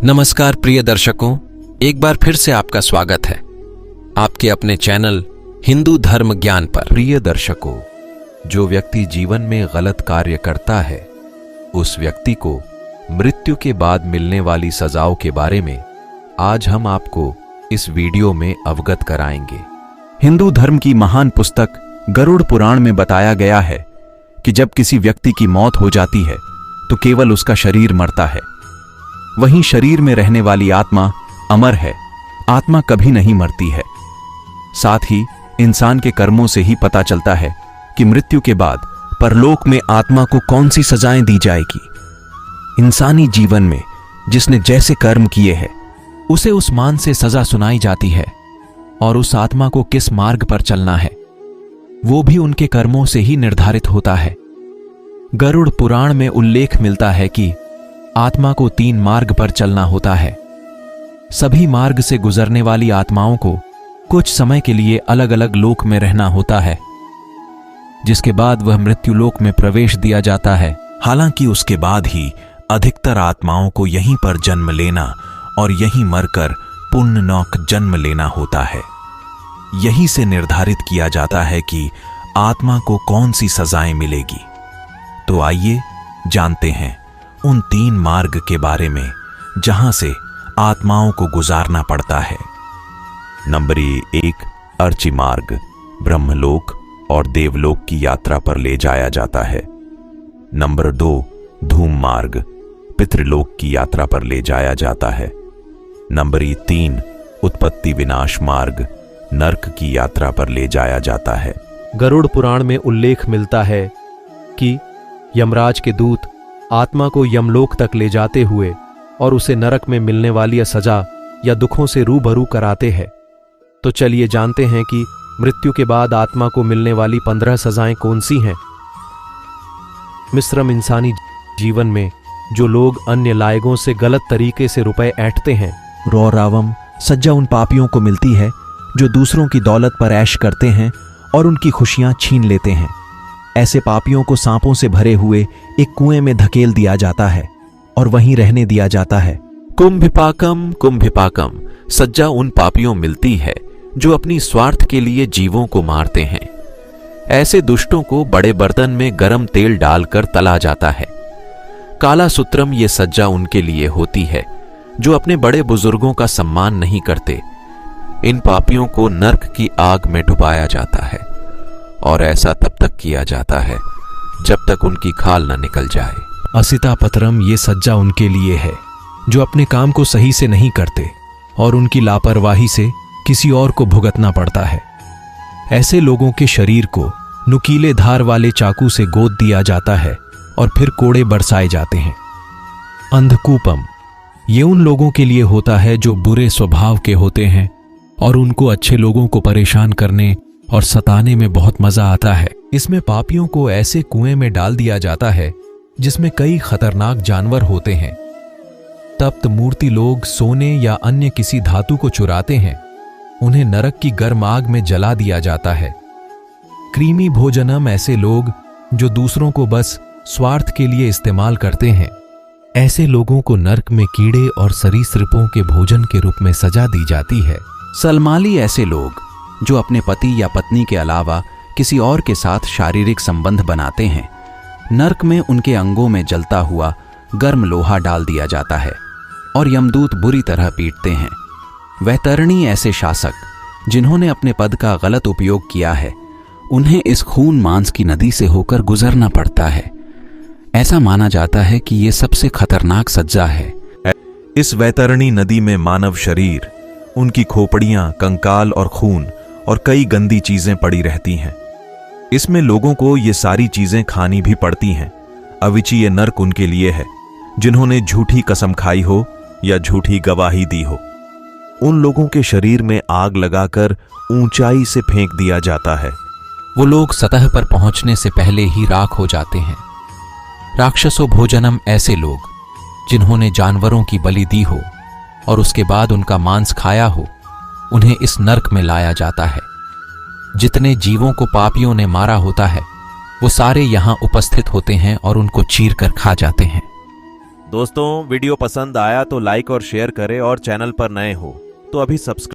नमस्कार प्रिय दर्शकों, एक बार फिर से आपका स्वागत है आपके अपने चैनल हिंदू धर्म ज्ञान पर। प्रिय दर्शकों, जो व्यक्ति जीवन में गलत कार्य करता है उस व्यक्ति को मृत्यु के बाद मिलने वाली सजाओं के बारे में आज हम आपको इस वीडियो में अवगत कराएंगे। हिंदू धर्म की महान पुस्तक गरुड़ पुराण में बताया गया है कि जब किसी व्यक्ति की मौत हो जाती है तो केवल उसका शरीर मरता है, वहीं शरीर में रहने वाली आत्मा अमर है। आत्मा कभी नहीं मरती है। साथ ही इंसान के कर्मों से ही पता चलता है कि मृत्यु के बाद परलोक में आत्मा को कौन सी सजाएं दी जाएगी। इंसानी जीवन में जिसने जैसे कर्म किए हैं उसे उस मान से सजा सुनाई जाती है और उस आत्मा को किस मार्ग पर चलना है वो भी उनके कर्मों से ही निर्धारित होता है। गरुड़ पुराण में उल्लेख मिलता है कि आत्मा को 3 मार्ग पर चलना होता है। सभी मार्ग से गुजरने वाली आत्माओं को कुछ समय के लिए अलग अलग लोक में रहना होता है, जिसके बाद वह मृत्यु लोक में प्रवेश दिया जाता है। हालांकि उसके बाद ही अधिकतर आत्माओं को यहीं पर जन्म लेना और यहीं मरकर पुण्यनौक जन्म लेना होता है। यहीं से निर्धारित किया जाता है कि आत्मा को कौन सी सजाएं मिलेगी। तो आइए जानते हैं उन 3 मार्ग के बारे में जहां से आत्माओं को गुजारना पड़ता है। नंबर 1, अर्ची मार्ग, ब्रह्मलोक और देवलोक की यात्रा पर ले जाया जाता है। नंबर 2, धूम मार्ग, पितृलोक की यात्रा पर ले जाया जाता है। नंबर 3, उत्पत्ति विनाश मार्ग, नरक की यात्रा पर ले जाया जाता है। गरुड़ पुराण में उल्लेख मिलता है कि यमराज के दूत आत्मा को यमलोक तक ले जाते हुए और उसे नरक में मिलने वाली सजा या दुखों से रूबरू कराते हैं। तो चलिए जानते हैं कि मृत्यु के बाद आत्मा को मिलने वाली 15 सजाएं कौन सी हैं। मिश्रम इंसानी जीवन में जो लोग अन्य लायकों से गलत तरीके से रुपए ऐंठते हैं, रौरावम सज्जा उन पापियों को मिलती है जो दूसरों की दौलत पर ऐश करते हैं और उनकी खुशियां छीन लेते हैं। ऐसे पापियों को सांपों से भरे हुए एक कुएं में धकेल दिया जाता है और वहीं रहने दिया जाता है। कुंभिपाकम कुंभिपाकम सज्जा उन पापियों मिलती है जो अपनी स्वार्थ के लिए जीवों को मारते हैं। ऐसे दुष्टों को बड़े बर्तन में गरम तेल डालकर तला जाता है। काला सूत्रम ये सज्जा उनके लिए होती है जो अपने बड़े बुजुर्गों का सम्मान नहीं करते। इन पापियों को नरक की आग में डुबाया जाता है और ऐसा तब तक किया जाता है जब तक उनकी खाल न निकल जाए। असिता पतरम ये सज्जा उनके लिए है जो अपने काम को सही से नहीं करते और उनकी लापरवाही से किसी और को भुगतना पड़ता है। ऐसे लोगों के शरीर को नुकीले धार वाले चाकू से गोद दिया जाता है और फिर कोड़े बरसाए जाते हैं। अंधकूपम ये उन लोगों के लिए होता है जो बुरे स्वभाव के होते हैं और उनको अच्छे लोगों को परेशान करने और सताने में बहुत मजा आता है। इसमें पापियों को ऐसे कुएं में डाल दिया जाता है जिसमें कई खतरनाक जानवर होते हैं। तप्त मूर्ति लोग सोने या अन्य किसी धातु को चुराते हैं, उन्हें नरक की गर्म आग में जला दिया जाता है। कृमि भोजनम ऐसे लोग जो दूसरों को बस स्वार्थ के लिए इस्तेमाल करते हैं। ऐसे लोगों को नरक में कीड़े और सरीसृपों के भोजन के रूप में सजा दी जाती है। सलमाली ऐसे लोग जो अपने पति या पत्नी के अलावा किसी और के साथ शारीरिक संबंध बनाते हैं। नरक में उनके अंगों में जलता हुआ गर्म लोहा डाल दिया जाता है और यमदूत बुरी तरह पीटते हैं। वैतरणी ऐसे शासक जिन्होंने अपने पद का गलत उपयोग किया है, उन्हें इस खून मांस की नदी से होकर गुजरना पड़ता है। ऐसा माना जाता है कि यह सबसे खतरनाक सज्जा है। इस वैतरणी नदी में मानव शरीर, उनकी खोपड़ियां, कंकाल और खून और कई गंदी चीजें पड़ी रहती हैं। इसमें लोगों को ये सारी चीजें खानी भी पड़ती हैं। अविचीय नरक उनके लिए है जिन्होंने झूठी कसम खाई हो या झूठी गवाही दी हो। उन लोगों के शरीर में आग लगाकर ऊंचाई से फेंक दिया जाता है। वो लोग सतह पर पहुंचने से पहले ही राख हो जाते हैं। राक्षसो भोजनम ऐसे लोग जिन्होंने जानवरों की बलि दी हो और उसके बाद उनका मांस खाया हो, उन्हें इस नरक में लाया जाता है। जितने जीवों को पापियों ने मारा होता है वो सारे यहां उपस्थित होते हैं और उनको चीर कर खा जाते हैं। दोस्तों वीडियो पसंद आया तो लाइक और शेयर करें और चैनल पर नए हो तो अभी सब्सक्राइब